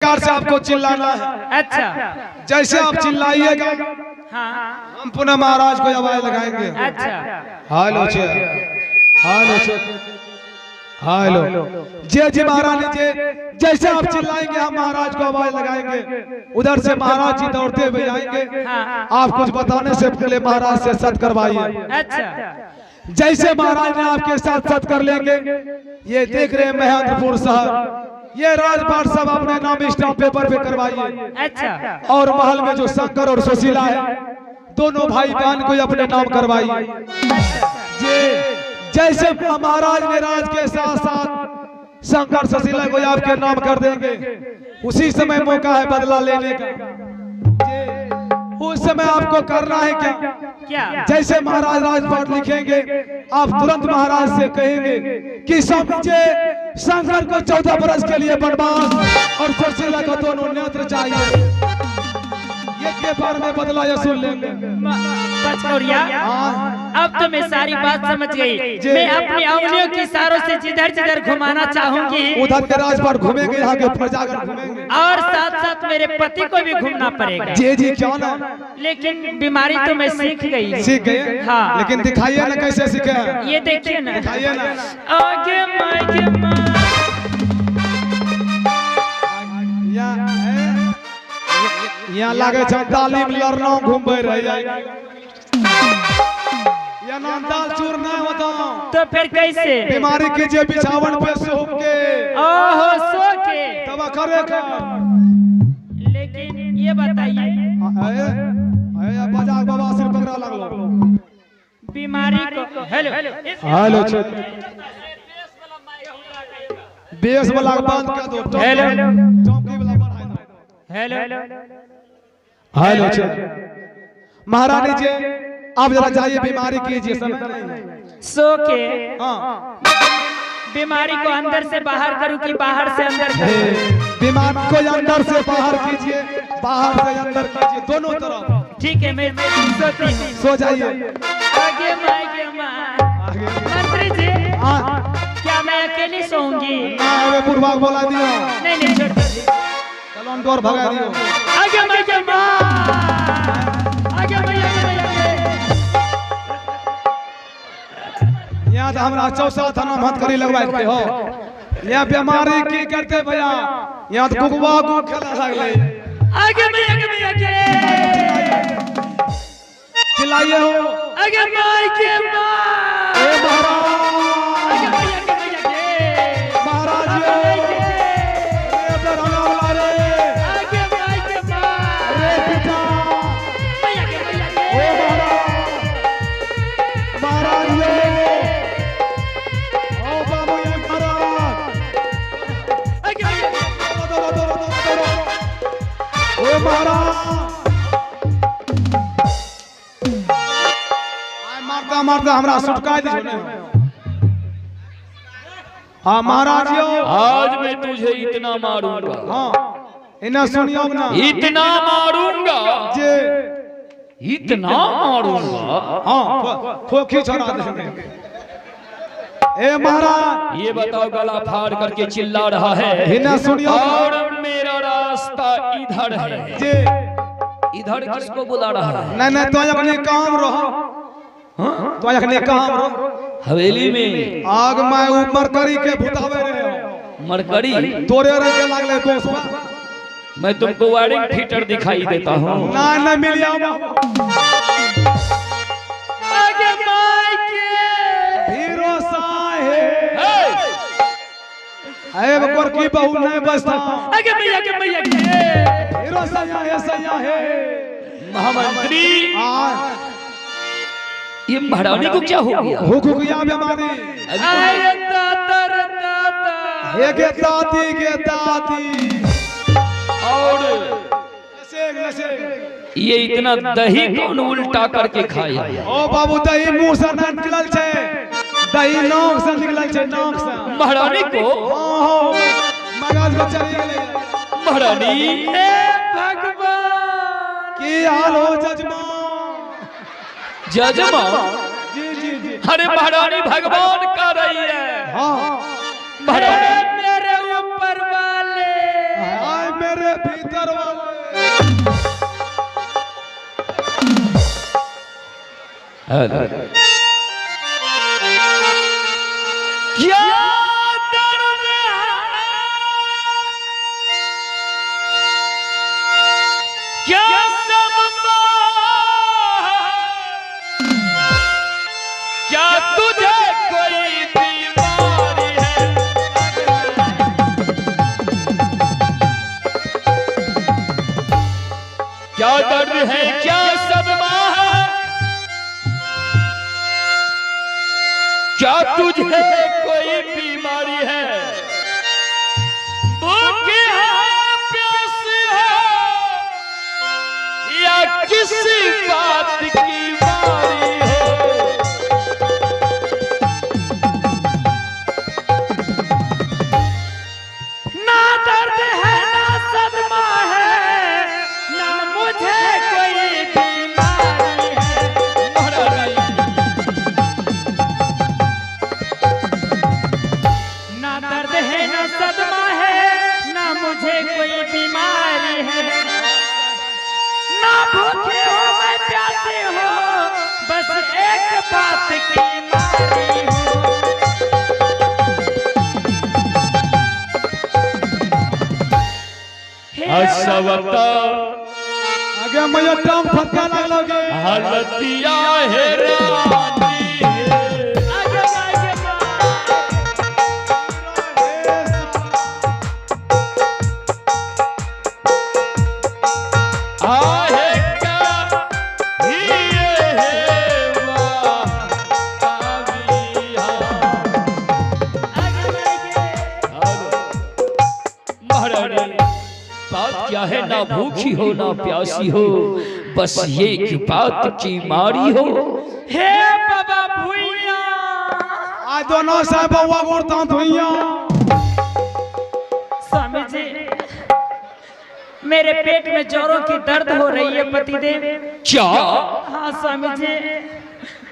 प्रकार से आपको चिल्लाना है। अच्छा, जैसे आप चिल्लाइएगा हाँ, हम पुनः महाराज को आवाज लगाएंगे। अच्छा, हालो छे, हालो छे, हालो जे जी महारानी जी, जैसे आप चिल्लाएंगे हम महाराज को आवाज लगाएंगे। उधर से महाराज जी दौड़ते हुए जाएंगे। हाँ, आप कुछ बताने से पहले महाराज से सत करवाइए। अच्छा, जैसे महाराज ने आपके साथ सत कर लेंगे। ये देख रहे हैं महेंद्रपुर शहर, ये राजपाट सब अपने नाम स्टाम्प पेपर पे करवाइए। अच्छा, और महल में जो शंकर और सुशीला है, दोनों भाई बहन को अपने नाम करवाइए। जैसे महाराज ने राज के साथ साथ शंकर सुशीला को आपके नाम कर देंगे, उसी समय मौका है बदला लेने का। उस समय आपको करना है क्या? जैसे महाराज राजपाट लिखेंगे, आप तुरंत महाराज से कहेंगे कि समझे शंकर को 14 बरस के लिए वनवास और सुशीला को दोनों नेत्र चाहिए। ये के बार में बदला या सुन लेंगे। पचकौड़िया, अब तो मैं सारी बात समझ गई। मैं अपनी अंगुलियों के इशारों से जिधर जिधर घुमाना चाहूंगी, उधर के राजपाट घूमेंगे, यहाँ के प्रजागण घूमेंगे, और साथ साथ मेरे पति को भी घूमना पड़ेगा। जी जी, क्यों ना। लेकिन बीमारी तो मैं सीख गई। सीख गए? हाँ, लेकिन दिखाइए ना कैसे सीखे। ये देखिए ना, दिखाइए ना। आगे यहाँ लागे छ तालीम लड़ना घूमे रह जाए। ये नाम दाल चूर नहीं होता। तो फिर कैसे? बीमारी कीजिए बिछावन पे सो के। ओहो, सो के तब करेगा। लेकिन ये बताइए, बाजार बाबा सिर पकड़ा लगलो बीमारी को। हेलो हेलो, बेस वाला बंद कर दो। हेलो, चौकी वाला बढ़ाई दो। हेलो, हेलो महारानी जी, आप जरा जाइए, बीमारी कीजिए। सो के हाँ, बीमारी को अंदर से बाहर करूं कि बाहर से अंदर करूं? बीमारी को अंदर से बाहर कीजिए, बाहर से अंदर कीजिए, दोनों तरफ। ठीक है, मैं सोती हूं। सो जाइए। आगे मंत्री जी, क्या मैं अकेली सोऊंगी? हाँ, पूर्वा बोला दियो। नहीं नहीं, छोड़ दो। चलो हम डोर भगा दियो। आगे यहाँ तो हमरा 14 थाना मत करी लगवाए हो। यहाँ बीमारी की करते भैया, यहाँ तो कुकवा को खेला लगले। आगे चिल्लाइए हो। आगे ए महाराज, महाराज रे बरहना वाला रे। रे पिता, ओ महाराज ओ बाबू, ये महाराज ओ महाराज, मारता मारता हमरा सुटका दी। हाँ महाराज, आज मैं तुझे इतना मारूंगा। हाँ, इन्हें सुनियो ना। इतना मारूंगा जे, इतना मारूंगा। हाँ, खोखी छोड़ा देंगे। ए महाराज, ये बताओ, गला फाड़ करके चिल्ला रहा है। इन्हें सुनियो। और मेरा रास्ता इधर है। जे, इधर किसको बुला रहा है? नहीं नहीं, तो अपने काम रहो। तो अपने काम रहो। हवेली में आग मैं ऊपर करी के भुतावे रहे। मरकरी तोरे रंग लागले दोस्त। मैं तुमको वायरिंग फिटर दिखाई देता हूँ। ना ना मिलिया। आगे हीरो साहेब, है बकर की बहू नहीं बसता। आगे हीरो सैया है, सैया है। महामंत्री, हाँ, ये महारानी को क्या हो गया? हो गया बीमारी। आए दादा रे दादा, हे के दादी के दादी। और ये इतना दही कौन उल्टा करके खाया? ओ बाबू, दही मुंह से न निकलल छे, दही नाक से निकलल छे, नाक से। महारानी को? हां, मगज में चली गेले। महारानी, हे भगवान, की हाल हो जजमान? जजमान? जी जी जी। अरे महारानी भगवान का रही है। हाँ, महारानी, मेरे ऊपर वाले, आए मेरे मेरे भीतर वाले। क्या दर्द है, क्या सदमा है, क्या तुझे कोई बीमारी है? क्या दर्द है, क्या सदमा है, क्या तुझे कोई बीमारी है? भूखी है, प्यासी है, या किसी बात की मारी है? ना दर्द है ना सदमा है, ना मुझे कोई बीमारी है। ना दर्द है ना सदमा है, ना मुझे कोई बीमारी है। ना भूखे हो मैं प्यासे हो, बस एक बात की मारी हूँ। हसवता आगे मैं टांग फटका लगलोगे। हलतिया है रानी है। आगे आगे आहे का ही है वाह आविया। महारानी बात क्या है, ना भूखी हो ना प्यासी हो, बस ये कि बात की मारी हो। हे बाबा भुइया, आज दोनों साहब बउआ गोरता धुइया। स्वामी जी मेरे पेट में जोरों की दर्द हो रही है पतिदेव। क्या? हाँ स्वामी जी,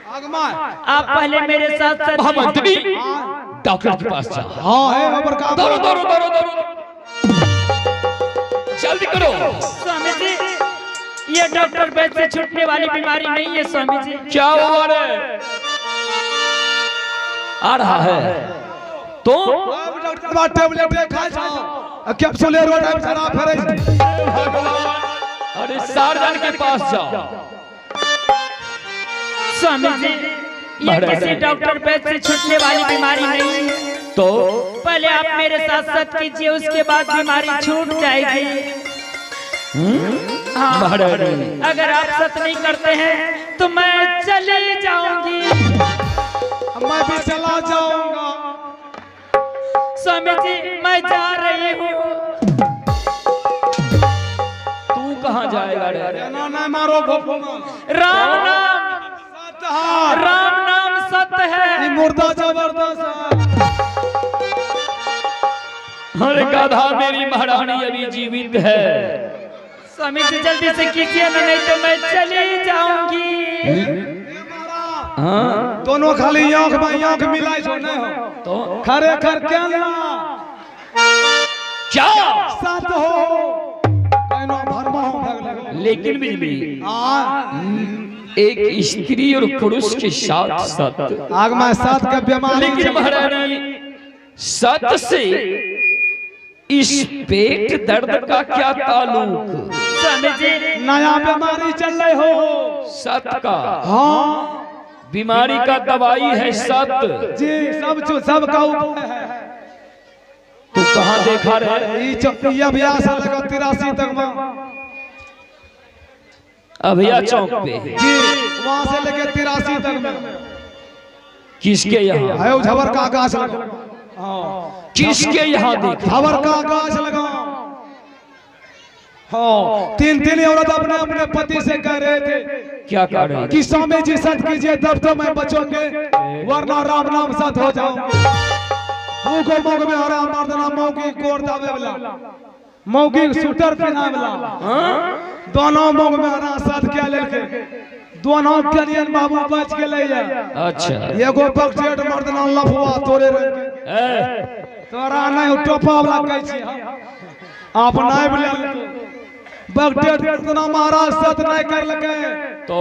आगमा आप पहले मेरे साथ महामंत्री डॉक्टर के पास जा। हाँ है खबर का दौड़ो दौड़ो दौड़ो दौड़ो, जल्दी करो। स्वामी जी ये डॉक्टर वैद्य से छूटने वाली बीमारी नहीं है स्वामी जी। क्या हुआ रे? आ रहा है तो डॉक्टर बा टेबलेट खा जाओ, कैप्सूल रोड टाइम खराब फेरे। भगवान, अरे सार्जन के पास जाओ। स्वामी जी ये किसी डॉक्टर वैद्य से छूटने वाली बीमारी नहीं है। तो पहले आप मेरे साथ सत कीजिए, उसके बाद बीमारी छूट जाएगी। हाँ, महारानी अगर आप सत नहीं करते हैं तो मैं चली जाऊंगी। मैं भी चला जाऊंगा। स्वामी जी मैं जा रही हूँ। तू कहाँ जाएगा रे? ना ना मारो भोपुना। राम नाम, सतहार राम नाम सत्य ये है। मुर्दा जबरदस्त है। अरे गाधा, मेरी महारानी अभी जीवित है। स्वामी जी जल्दी से कीजिए ना, नहीं तो मैं चली जाऊंगी। हाँ दोनों खाली आंख में आंख मिलाई जो नहीं हो तो खरे खर क्या ना क्या? साथ हो कहनो भरमा हो भगले। लेकिन बिजली हाँ एक स्त्री और पुरुष के साथ सत, आग में साथ का बीमारी लेकिन महारानी सत से इस पेट दर्द का क्या ताल्लुक? स्वामी जी नया बीमारी चल रही हो। सत का हाँ बीमारी का दवाई है सत। जी सब का उपाय है। तू कहाँ देखा रे? ये अभ्यास लगा 83 तक में। अभिया चौक पे जी वहाँ से लेके 83 तक में। किसके यहाँ? है झवर का आकाश लगा। हाँ किसके यहाँ देखा? झवर का आकाश लगा। हाँ तीन औरत अपने अपने पति से कह रहे थे क्या कर रही? कि स्वामी जी सत कीजिए तब तो मैं बचोगे, वरना राम नाम सत हो जाओ। मुँह मुँह में हरा मर्दना मौकी कोर दावे वाला मौकी शूटर पहना वाला दोनों मुँह में हरा सत क्या लेके दोनों कलियन बाबू बच के ले जाए। अच्छा एगो बक्सेट मर्दना लफुआ तोरे रंग के तोरा नहीं टोपा वाला कहै छी। आप नहीं बोले बगटे इतना महाराज सत नहीं कर लगे तो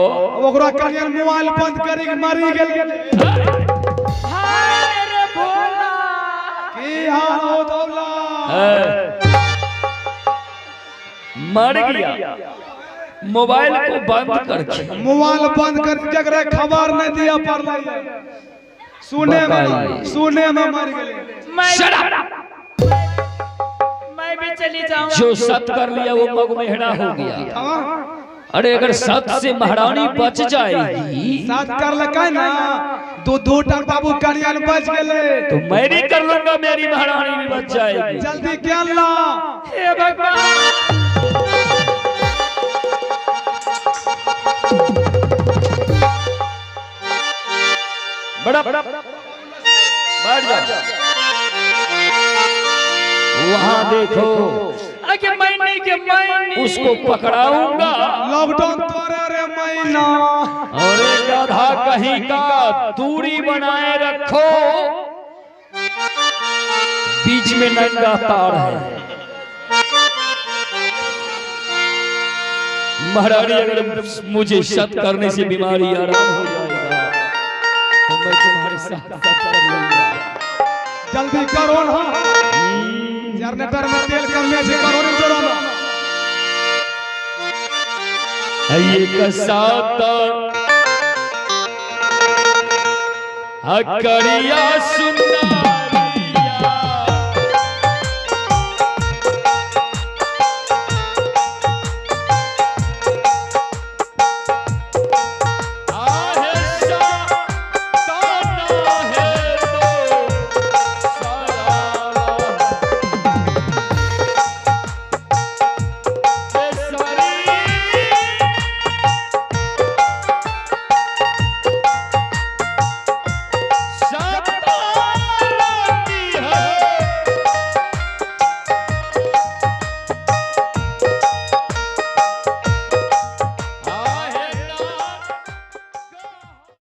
ओकरा कलियन मोबाइल बंद करी के मरी गेल हाय रे भोला की हाल हो दौला मर गया मोबाइल को बंद करके मोबाइल बंद कर जगरे खबर नहीं दिया पर सुने में मर गेले मैं भी चली जाऊं। जो सत कर लिया वो मग मेहड़ा हो गया। अरे अगर सत से महारानी बच जाएगी साथ कर लगा ना दो टन बाबू कलियन बच गेले तो मैं भी कर लूंगा, मेरी महारानी भी बच जाएगी। जल्दी क्या ला हे भगवान बड़ा बैठ जा। वहाँ देखो आगे महीने के महीने उसको पकड़ाऊंगा लॉकडाउन तोरे रे महीना और एक गधा कहीं का दूरी बनाए रखो, बीच में नंगा तार है। महारानी अगर मुझे सत करने से बीमारी आराम हो जाएगा तो मैं तुम्हारे साथ सत कर लूंगा। जल्दी करो ना जनरेटर में तेल कम से करो ना जोरो ना ये कसाता हकड़िया सुंदर